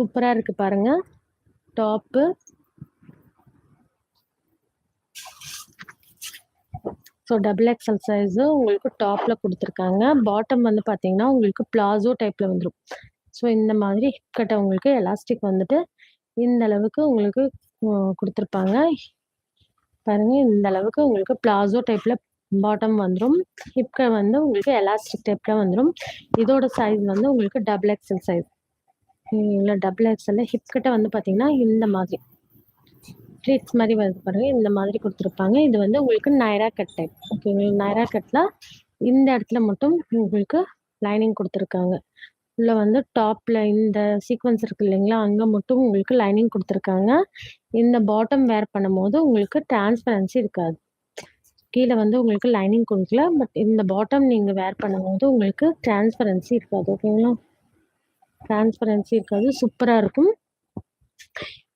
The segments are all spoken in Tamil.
சூப்பராக இருக்குது பாருங்கள். Top so double XL size உங்களுக்கு டாப்பில் கொடுத்துருக்காங்க. பாட்டம் வந்து பார்த்தீங்கன்னா உங்களுக்கு பிளாசோ டைப்பில் வந்துடும். ஸோ இந்த மாதிரி ஹிப் கட்டை உங்களுக்கு எலாஸ்டிக் வந்துட்டு இந்த அளவுக்கு உங்களுக்கு கொடுத்துருப்பாங்க. பாருங்கள், இந்த அளவுக்கு உங்களுக்கு பிளாசோ டைப்பில் பாட்டம் வந்துடும். ஹிப்கை வந்து உங்களுக்கு எலாஸ்டிக் டைப்பில் வந்துடும். இதோட சைஸ் வந்து உங்களுக்கு டபுள் எக்ஸல் சைஸ். இல்லை டபுள் எக்ஸல் ஹிப் கட்டை வந்து பார்த்தீங்கன்னா இந்த மாதிரி ப்ளீட்ஸ் மாதிரி வருது பாருங்கள். இந்த மாதிரி கொடுத்துருப்பாங்க. இது வந்து உங்களுக்கு நைரா கட் டைப். ஓகேங்களா, நைரா கட்டில் இந்த இடத்துல மட்டும் உங்களுக்கு லைனிங் கொடுத்துருக்காங்க. உள்ள வந்து டாப்பில் இந்த சீக்வன்ஸ் இருக்குது இல்லைங்களா, அங்கே மட்டும் உங்களுக்கு லைனிங் கொடுத்துருக்காங்க. இந்த பாட்டம் வேர் பண்ணும்போது உங்களுக்கு டிரான்ஸ்பரன்சி இருக்காது. கீழே வந்து உங்களுக்கு லைனிங் கொடுக்கல, பட் இந்த பாட்டம் நீங்கள் வேர் பண்ணும்போது உங்களுக்கு டிரான்ஸ்பரன்சி இருக்காது. ஓகேங்களா, டிரான்ஸ்பரன்சி இருக்காது. சூப்பராக இருக்கும்.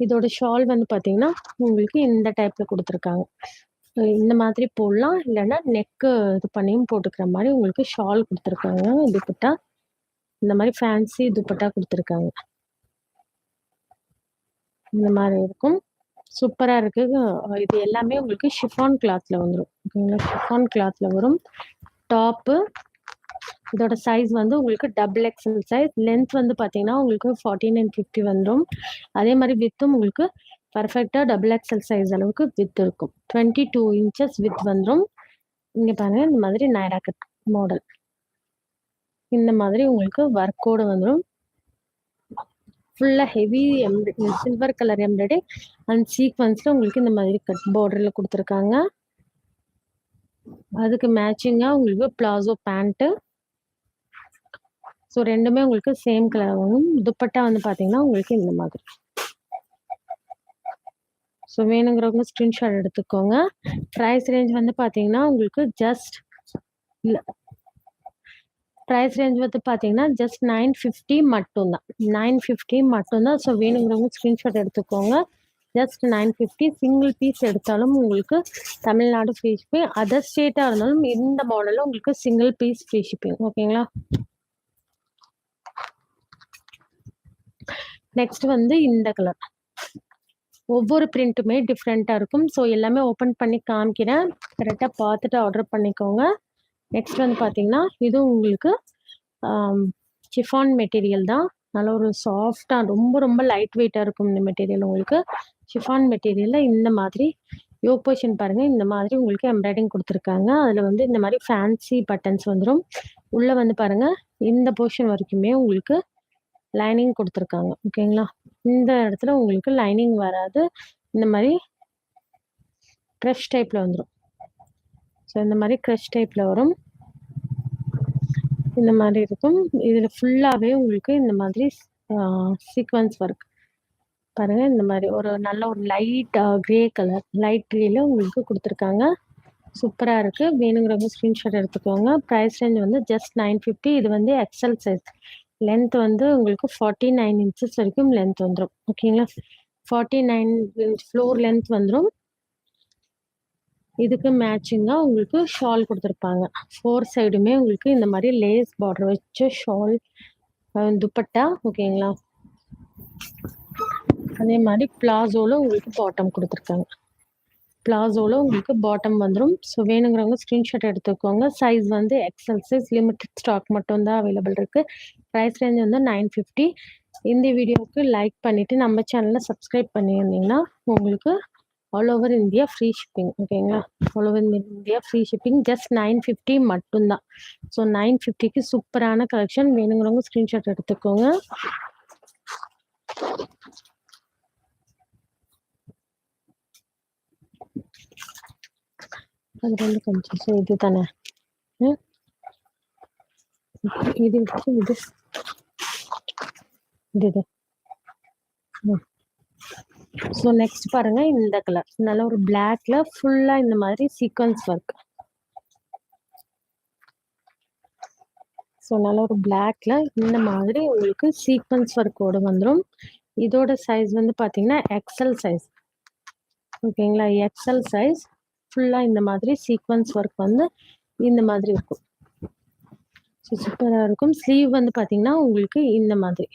இதோட ஷால் வந்து பார்த்தீங்கன்னா உங்களுக்கு இந்த டைப்பில் கொடுத்துருக்காங்க. இந்த மாதிரி போடலாம், இல்லைன்னா நெக்கு இது பண்ணியும் போட்டுக்கிற மாதிரி உங்களுக்கு ஷால் கொடுத்துருக்காங்க. துப்பட்டா இந்த மாதிரி ஃபேன்சி துப்பட்டா கொடுத்துருக்காங்க. இந்த மாதிரி இருக்கும். சூப்பராக இருக்குது. இது எல்லாமே உங்களுக்கு ஷிஃபான் கிளாத்தில் வந்துடும். ஓகேங்களா, ஷிஃபான் கிளாத்தில் வரும். டாப்பு இதோட சைஸ் வந்து உங்களுக்கு டபுள் எக்ஸல் சைஸ். லென்த் வந்து பார்த்தீங்கன்னா உங்களுக்கு 14 and 50 வந்துடும். அதே மாதிரி வித்தும் உங்களுக்கு பர்ஃபெக்டாக டபுள் எக்ஸல் சைஸ் அளவுக்கு வித் இருக்கும். 22 inches வித் வந்துடும். இங்கே பாருங்கள், இந்த மாதிரி நைரா கட் மாடல் இந்த மாதிரி உங்களுக்கு ஒர்க்கோடு வந்துடும். ஃபுல்லாக heavy silver colour embroidery and சீக்வன்ஸில் உங்களுக்கு இந்த மாதிரி கட் பார்டரில் கொடுத்துருக்காங்க. அதுக்கு மேட்சிங்காக உங்களுக்கு பிளாசோ பேண்ட்டு. ஸோ ரெண்டுமே உங்களுக்கு சேம் கலர் வரும். துப்பட்டா வந்து பார்த்தீங்கன்னா உங்களுக்கு இந்த மாதிரி. ஸோ வேணுங்கிறவங்க ஸ்க்ரீன்ஷாட் எடுத்துக்கோங்க. ப்ரைஸ் ரேஞ்ச் வந்து பார்த்தீங்கன்னா உங்களுக்கு ஜஸ்ட் இல்லை ப்ரைஸ் ரேஞ்ச் வந்து பார்த்தீங்கன்னா ஜஸ்ட் 950 மட்டும்தான். 950 மட்டும்தான். ஸோ வேணுங்கிறவங்க ஸ்க்ரீன்ஷாட் எடுத்துக்கோங்க. ஜஸ்ட் 950. சிங்கிள் பீஸ் எடுத்தாலும் உங்களுக்கு தமிழ்நாடு ஃப்ரீ ஷிப்பிங். அதர் ஸ்டேட்டாக இருந்தாலும் இந்த மாடலில் உங்களுக்கு சிங்கிள் பீஸ் ஃப்ரீ ஷிப்பிங். ஓகேங்களா. நெக்ஸ்ட் வந்து இந்த கலர். ஒவ்வொரு பிரிண்ட்டுமே டிஃப்ரெண்ட்டாக இருக்கும். ஸோ எல்லாமே ஓப்பன் பண்ணி காமிக்கிறேன், கரெக்டாக பார்த்துட்டு ஆர்டர் பண்ணிக்கோங்க. நெக்ஸ்ட் வந்து பார்த்தீங்கன்னா இது உங்களுக்கு ஷிஃபான் மெட்டீரியல் தான். நல்ல ஒரு சாஃப்டாக ரொம்ப ரொம்ப லைட் வெயிட்டாக இருக்கும் இந்த மெட்டீரியல். உங்களுக்கு ஷிஃபான் மெட்டீரியலில் இந்த மாதிரி யோக் போர்ஷன் பாருங்கள், இந்த மாதிரி உங்களுக்கு எம்ப்ராய்டிங் கொடுத்துருக்காங்க. அதில் வந்து இந்த மாதிரி ஃபேன்சி பட்டன்ஸ் வந்துடும். உள்ளே வந்து பாருங்கள், இந்த போர்ஷன் வரைக்குமே உங்களுக்கு லைனிங் கொடுத்துருக்காங்க. ஓகேங்களா, இந்த இடத்துல உங்களுக்கு லைனிங் வராது. இந்த மாதிரி க்ரஷ் டைப்பில் வந்துடும். ஸோ இந்த மாதிரி க்ரஷ் டைப்பில் வரும். இந்த மாதிரி இருக்கும். இதில் ஃபுல்லாகவே உங்களுக்கு இந்த மாதிரி சீக்வன்ஸ் ஒர்க் பாருங்கள். இந்த மாதிரி ஒரு நல்ல ஒரு லைட் க்ரே கலர், லைட் க்ரேல உங்களுக்கு கொடுத்துருக்காங்க. சூப்பராக இருக்குது. வேணுங்கிறவங்க ஸ்க்ரீன்ஷாட் எடுத்துக்கோங்க. ப்ரைஸ் ரேஞ்ச் வந்து ஜஸ்ட் 950. இது வந்து எக்ஸல் சைஸ். லென்த் வந்து உங்களுக்கு 49 inches வரைக்கும் லென்த் வந்துடும். ஓகேங்களா, 49 inch ஃப்ளோர் லென்த் வந்துடும். இதுக்கு மேட்சிங்காக உங்களுக்கு ஷால் கொடுத்துருப்பாங்க. 4 சைடுமே உங்களுக்கு இந்த மாதிரி லேஸ் பார்டர் வச்ச ஷால் துப்பட்டா. ஓகேங்களா, அதே மாதிரி பிளாசோவில் உங்களுக்கு பாட்டம் கொடுத்துருக்காங்க. பிளாசோவில் உங்களுக்கு பாட்டம் வந்துடும். ஸோ வேணுங்கிறவங்க ஸ்க்ரீன்ஷாட் எடுத்துக்கோங்க. சைஸ் வந்து எக்ஸல் சைஸ். லிமிட்டட் ஸ்டாக் மட்டும்தான் அவைலபிள் இருக்குது. ப்ரைஸ் ரேஞ்ச் வந்து 950. இந்த வீடியோவுக்கு லைக் பண்ணிவிட்டு நம்ம சேனலில் சப்ஸ்கிரைப் பண்ணியிருந்தீங்கன்னா உங்களுக்கு all over India free shipping. ஓகேங்களா, all over India free shipping. Just 950 மட்டும்தான். ஸோ 950க்கு சூப்பரான கலெக்ஷன். வேணுங்கிறவங்க ஸ்க்ரீன்ஷாட் எடுத்துக்கோங்க. அது வந்து கொஞ்சம் இது தானே, இது இது இது. ஸோ நெக்ஸ்ட் பாருங்க, இந்த கலர் நல்ல ஒரு பிளாக்ல ஃபுல்லா இந்த மாதிரி சீக்வன்ஸ் ஒர்க். ஸோ நல்ல ஒரு பிளாக்ல இந்த மாதிரி உங்களுக்கு சீக்வன்ஸ் ஒர்க்கோடு வந்துடும். இதோட சைஸ் வந்து பார்த்தீங்கன்னா எக்ஸல் சைஸ். ஓகேங்களா, எக்ஸல் சைஸ். ஃபுல்லாக இந்த மாதிரி சீக்வன்ஸ் ஒர்க் வந்து இந்த மாதிரி இருக்கும். ஸோ சூப்பராக இருக்கும். ஸ்லீவ் வந்து பார்த்தீங்கன்னா உங்களுக்கு இந்த மாதிரி